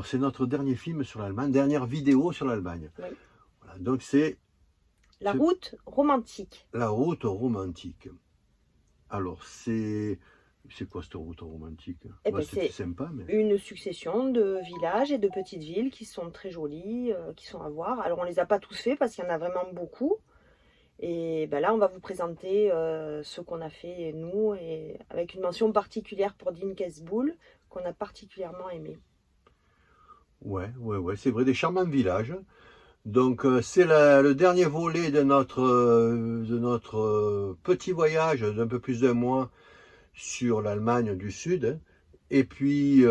c'est notre dernier film sur l'Allemagne, dernière vidéo sur l'Allemagne. Oui. Voilà, donc c'est La route romantique. la route romantique. Alors, c'est quoi cette route romantique? Eh Bah, ben, c'était c'est sympa, mais... une succession de villages et de petites villes qui sont très jolies, qui sont à voir. Alors, on les a pas tous faits parce qu'il y en a vraiment beaucoup. Et ben là, on va vous présenter ce qu'on a fait nous, et avec une mention particulière pour Dinkelsbühl, qu'on a particulièrement aimé. Ouais, c'est vrai, des charmants villages. Donc, c'est le dernier volet de notre petit voyage d'un peu plus d'un mois sur l'Allemagne du Sud. Et puis,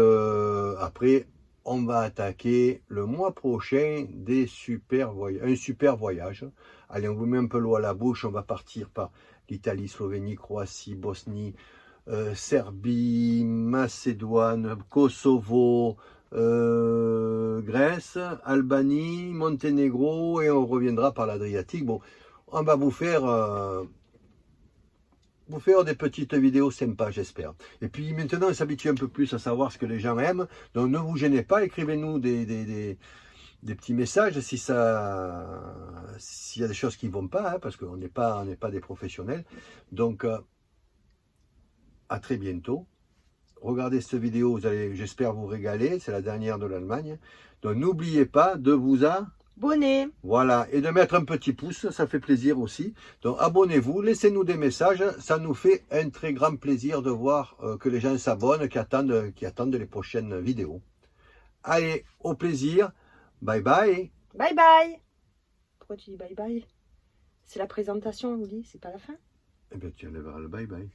après, on va attaquer le mois prochain un super voyage. Allez, on vous met un peu l'eau à la bouche. On va partir par l'Italie, Slovénie, Croatie, Bosnie, Serbie, Macédoine, Kosovo, Grèce, Albanie, Monténégro, et on reviendra par l'Adriatique. Bon, on va vous faire des petites vidéos sympas, j'espère. Et puis maintenant, on s'habitue un peu plus à savoir ce que les gens aiment. Donc ne vous gênez pas, écrivez-nous des petits messages s'il y a des choses qui ne vont pas, hein, parce qu'on n'est pas des professionnels. Donc, à très bientôt. Regardez cette vidéo, vous allez, j'espère, vous régaler. C'est la dernière de l'Allemagne. Donc n'oubliez pas de vous Bonnet. voilà, et de mettre un petit pouce, ça fait plaisir aussi. Donc abonnez-vous, laissez-nous des messages, ça nous fait un très grand plaisir de voir que les gens s'abonnent, qui attendent les prochaines vidéos. Allez, au plaisir, bye bye. Bye bye. Pourquoi tu dis bye bye? C'est la présentation, on dit, c'est pas la fin. Eh bien, tu enlèveras le bye bye.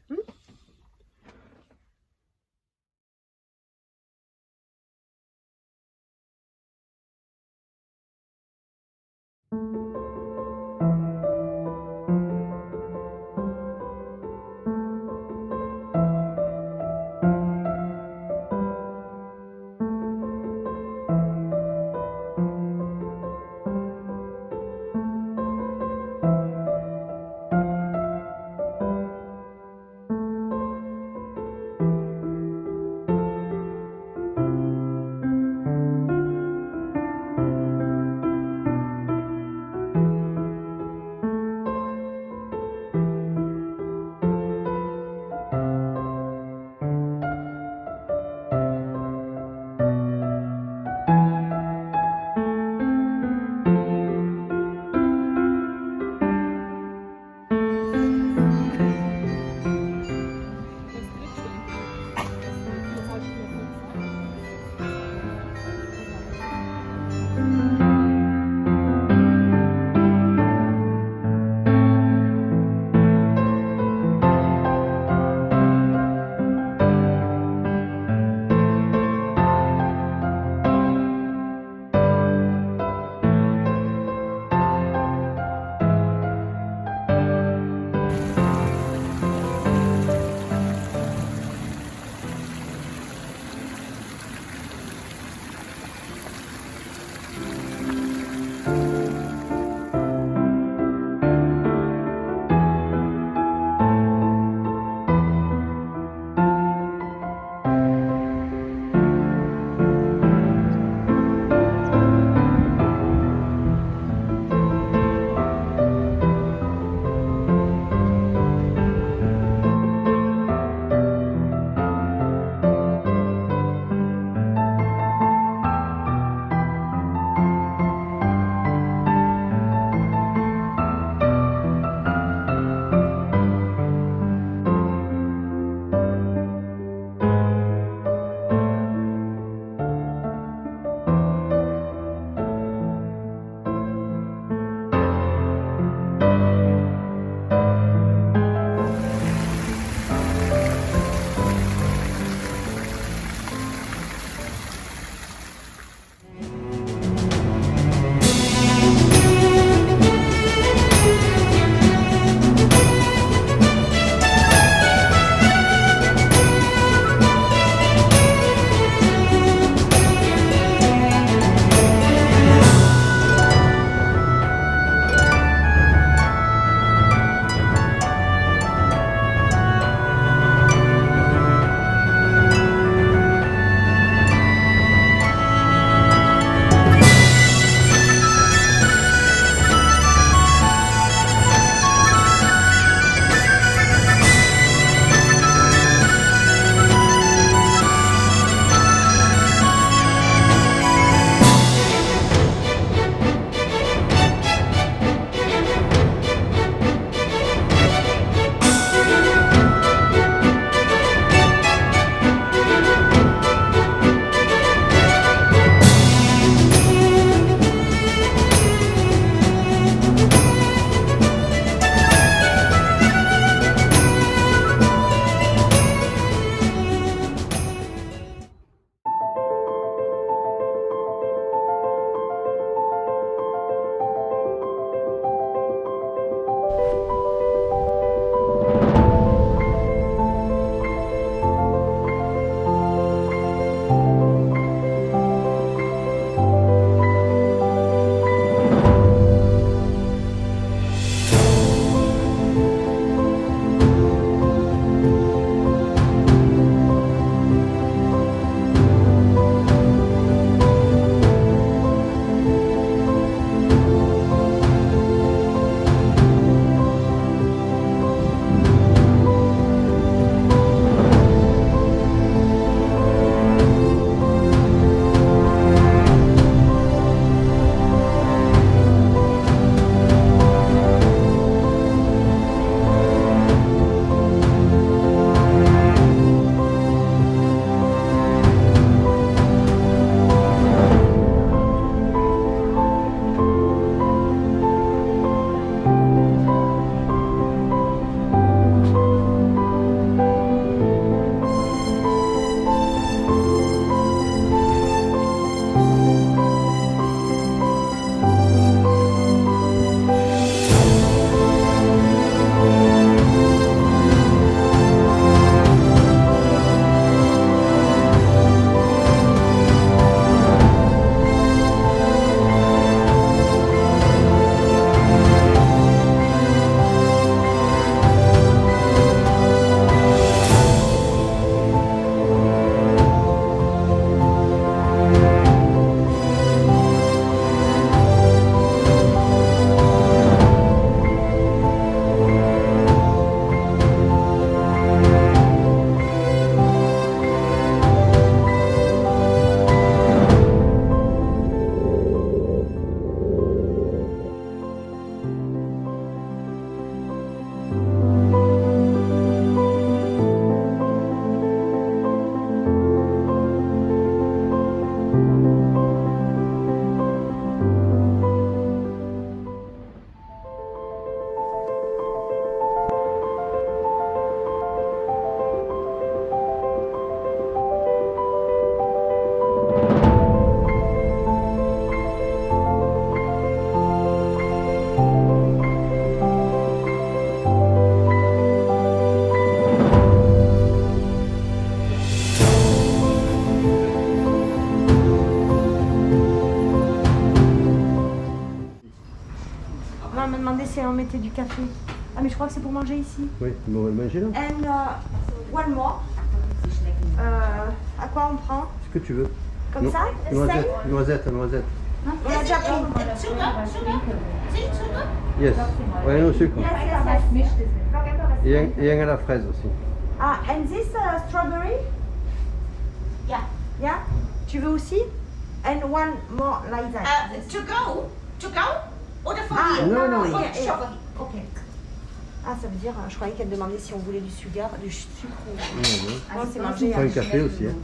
Ah, mais je crois que c'est pour manger ici. Oui, on va le manger là. And one more. À quoi on prend? Ce que tu veux. Comme ça? Noisette, noisette, noisette. On a déjà pris. Yes. Ouais, no sucre. Yes. Et un à la fraise aussi. Ah, and this strawberry? Yeah. Yeah? Tu veux aussi? And one more like that. To go? To go? Order for Ah, you? non, non, For non. the shop. Ok. Ah, ça veut dire, je croyais qu'elle demandait si on voulait du sucre ou... Non, c'est manger. Prends un café aussi. Hein.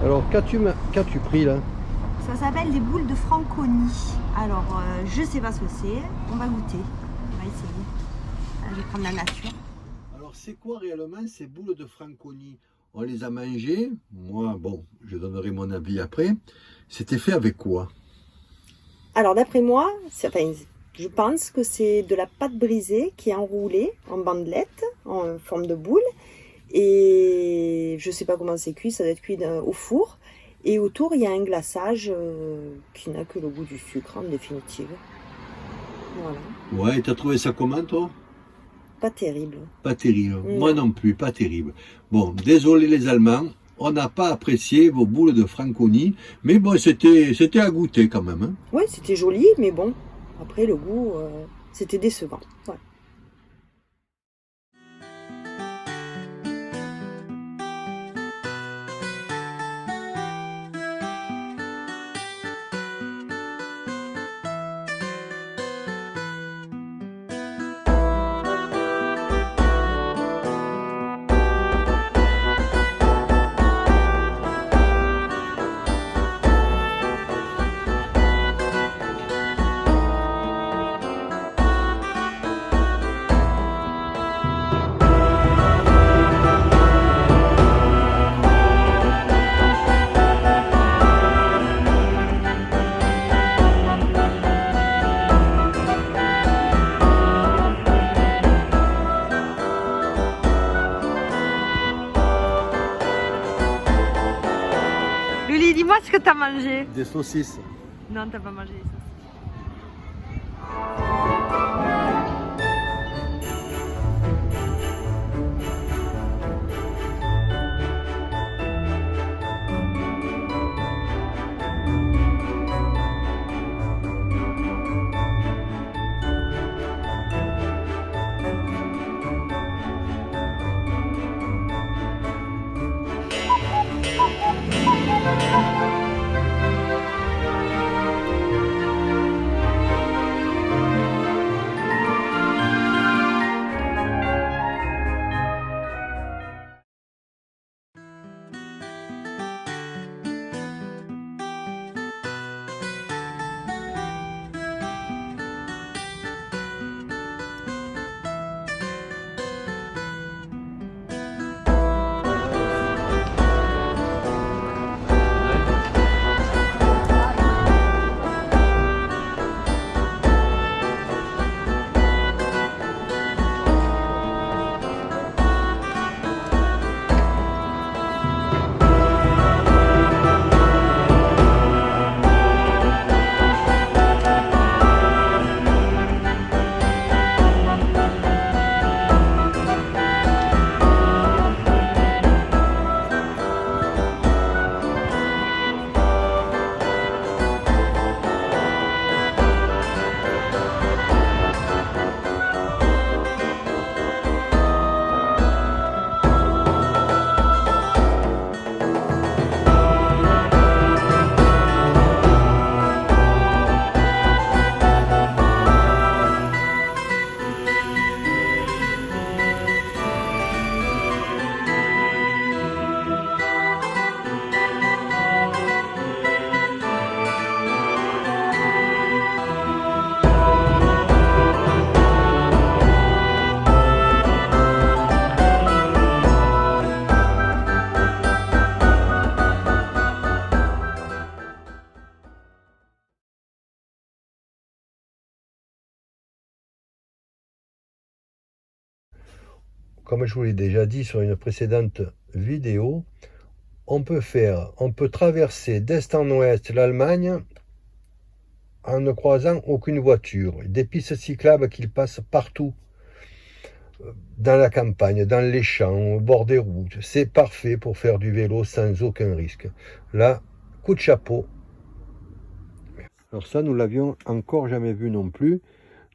Alors, qu'as-tu pris là? Ça s'appelle des boules de Franconie. Alors, je sais pas ce que c'est. On va goûter. On va essayer. Je vais prendre la nature. Alors, c'est quoi réellement ces boules de Franconie? On les a mangées. Moi, bon, je donnerai mon avis après. C'était fait avec quoi? Alors, d'après moi, je pense que c'est de la pâte brisée qui est enroulée en bandelettes, en forme de boule. Et je sais pas comment c'est cuit, ça doit être cuit au four. Et autour, il y a un glaçage qui n'a que le goût du sucre, en définitive. Voilà. Ouais, t'as trouvé ça comment, toi? Pas terrible. Pas terrible. Non. Moi non plus, pas terrible. Bon, désolé les Allemands, on n'a pas apprécié vos boules de Franconie, mais bon, c'était à goûter quand même. Hein. Oui, c'était joli, mais bon, après le goût, c'était décevant. Ouais. Luli, dis-moi ce que t'as mangé. Des saucisses. Non, t'as pas mangé les saucisses. Comme je vous l'ai déjà dit sur une précédente vidéo, on peut traverser d'est en ouest l'Allemagne en ne croisant aucune voiture. Des pistes cyclables qui passent partout, dans la campagne, dans les champs, au bord des routes. C'est parfait pour faire du vélo sans aucun risque. Là, coup de chapeau. Alors ça, nous l'avions encore jamais vu non plus.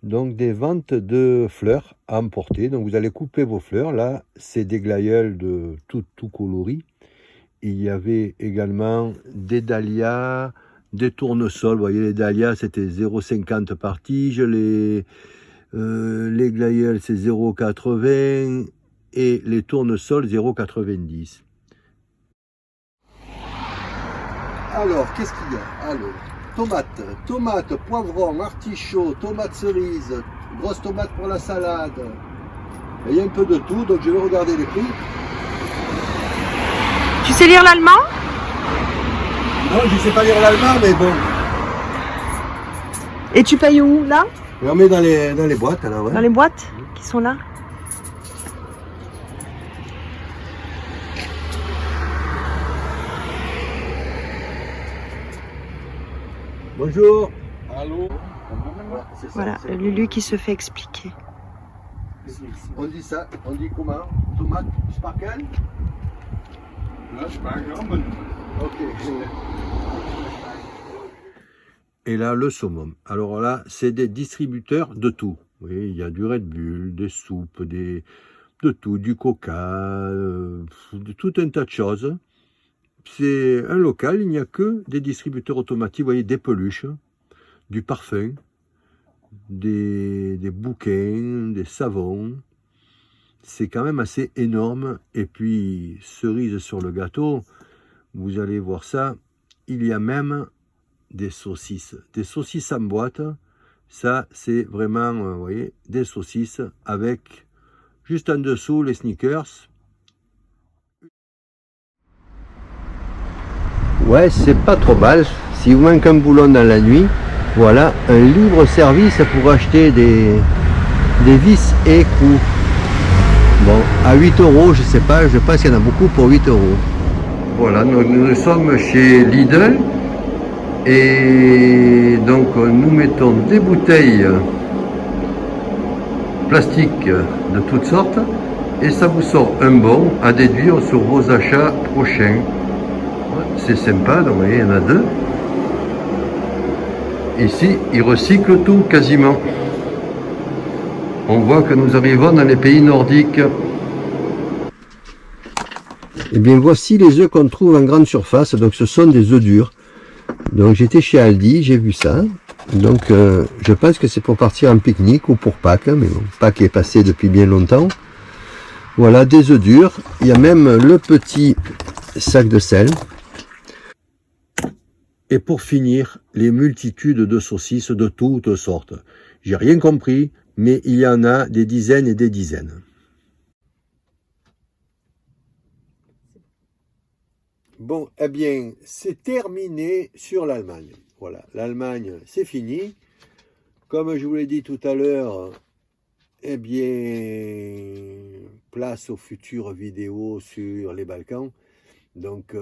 Donc des ventes de fleurs à emporter. Donc vous allez couper vos fleurs. Là, c'est des glaïeuls de tout coloris. Il y avait également des dahlias, des tournesols. Vous voyez, les dahlias, c'était 0,50 par tige. Les glaïeuls, c'est 0,80 et les tournesols, 0,90. Alors, qu'est-ce qu'il y a? Alors, tomates, poivrons, artichauts, tomates cerises, grosses tomates pour la salade. Il y a un peu de tout, donc je vais regarder les prix. Tu sais lire l'allemand? Non, je ne sais pas lire l'allemand, mais bon. Et tu payes où, là? Et on met dans les boîtes, là, ouais. Dans les boîtes qui sont là? Bonjour. Allô? Voilà, Lulu qui se fait expliquer. On dit ça, on dit comment? Tomate sparkle? Là, je parle grand. Ok. Et là, le saumon. Alors là, c'est des distributeurs de tout. Oui, il y a du Red Bull, des soupes, de tout, du coca, de tout un tas de choses. C'est un local, il n'y a que des distributeurs automatiques. Vous voyez, des peluches, du parfum, des bouquins, des savons. C'est quand même assez énorme. Et puis, cerise sur le gâteau, vous allez voir ça, il y a même des saucisses en boîte. Ça, c'est vraiment, vous voyez, des saucisses avec, juste en dessous, les Snickers. Ouais, c'est pas trop mal. Si vous manque un boulon dans la nuit, voilà, un libre service pour acheter des vis et écrous. Bon, à 8 €, je sais pas, je pense qu'il y en a beaucoup pour 8 €. Voilà, nous sommes chez Lidl. Et donc nous mettons des bouteilles plastiques de toutes sortes et ça vous sort un bon à déduire sur vos achats prochains. C'est sympa, donc vous voyez, il y en a deux. Ici, ils recyclent tout quasiment. On voit que nous arrivons dans les pays nordiques. Et bien voici les œufs qu'on trouve en grande surface, donc ce sont des œufs durs. Donc j'étais chez Aldi, j'ai vu ça. Donc je pense que c'est pour partir en pique-nique ou pour Pâques, mais bon, Pâques est passé depuis bien longtemps. Voilà, des œufs durs. Il y a même le petit sac de sel. Et pour finir, les multitudes de saucisses de toutes sortes. J'ai rien compris, mais il y en a des dizaines et des dizaines. Bon, eh bien, c'est terminé sur l'Allemagne. Voilà, l'Allemagne, c'est fini. Comme je vous l'ai dit tout à l'heure, eh bien, place aux futures vidéos sur les Balkans. Donc,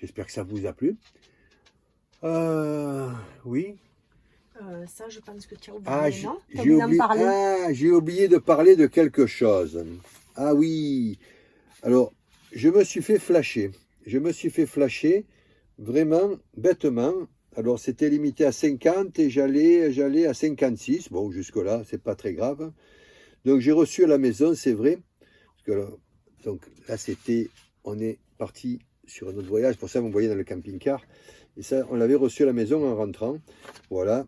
j'espère que ça vous a plu. Oui. Ça, je pense que tu as oublié, non? J'ai oublié de parler de quelque chose. Ah oui. Alors, je me suis fait flasher. Vraiment bêtement. Alors, c'était limité à 50 et j'allais à 56. Bon, jusque-là, c'est pas très grave. Donc, j'ai reçu à la maison, c'est vrai. Parce que là, donc, là, on est parti sur un autre voyage. Pour ça, vous me voyez dans le camping-car. Et ça, on l'avait reçu à la maison en rentrant. Voilà.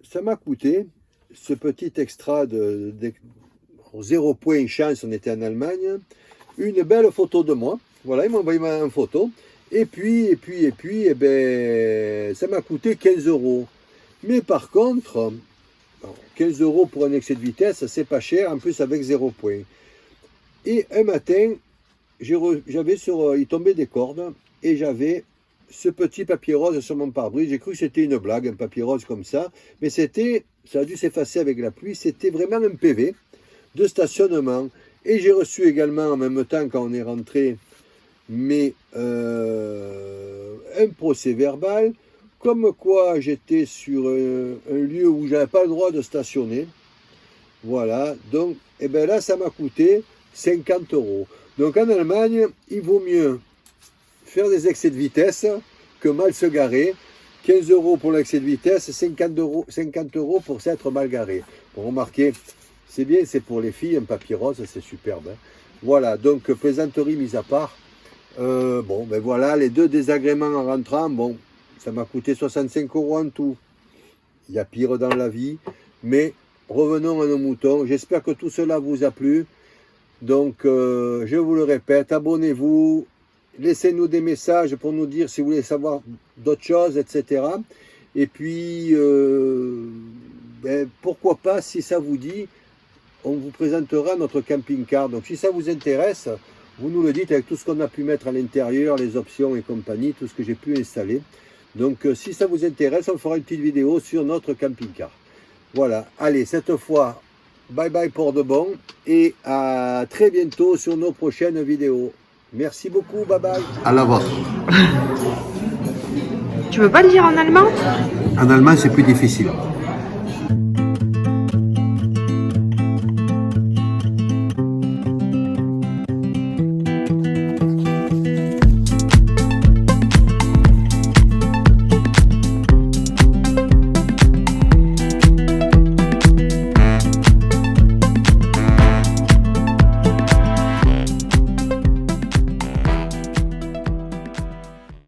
Ça m'a coûté ce petit extra de 0 point chance, on était en Allemagne. Une belle photo de moi. Voilà, ils m'ont envoyé une photo. Et puis, eh ben, ça m'a coûté 15 €. Mais par contre, 15 € pour un excès de vitesse, c'est pas cher, en plus avec 0 point. Et un matin, il tombait des cordes et j'avais ce petit papier rose sur mon pare-brise. J'ai cru que c'était une blague, un papier rose comme ça. Mais ça a dû s'effacer avec la pluie. C'était vraiment un PV de stationnement. Et j'ai reçu également, en même temps, quand on est rentré, un procès verbal comme quoi j'étais sur un lieu où j'avais pas le droit de stationner. Voilà, donc et ben là ça m'a coûté 50 €. Donc en Allemagne, il vaut mieux faire des excès de vitesse que mal se garer. 15 € pour l'excès de vitesse, 50 € pour s'être mal garé. Bon, remarquez, c'est bien, c'est pour les filles, un papier rose, c'est superbe. Hein. Voilà, donc plaisanterie mise à part. Bon, ben voilà, les deux désagréments en rentrant, bon, ça m'a coûté 65 € en tout. Il y a pire dans la vie, mais revenons à nos moutons. J'espère que tout cela vous a plu. Donc, je vous le répète, abonnez-vous, laissez-nous des messages pour nous dire si vous voulez savoir d'autres choses, etc. Et puis, ben, pourquoi pas, si ça vous dit, on vous présentera notre camping-car. Donc, si ça vous intéresse, vous nous le dites avec tout ce qu'on a pu mettre à l'intérieur, les options et compagnie, tout ce que j'ai pu installer. Donc, si ça vous intéresse, on fera une petite vidéo sur notre camping-car. Voilà, allez, cette fois, bye bye pour de bon et à très bientôt sur nos prochaines vidéos. Merci beaucoup, bye bye. À la vôtre. Tu veux pas le dire en allemand? En allemand, c'est plus difficile.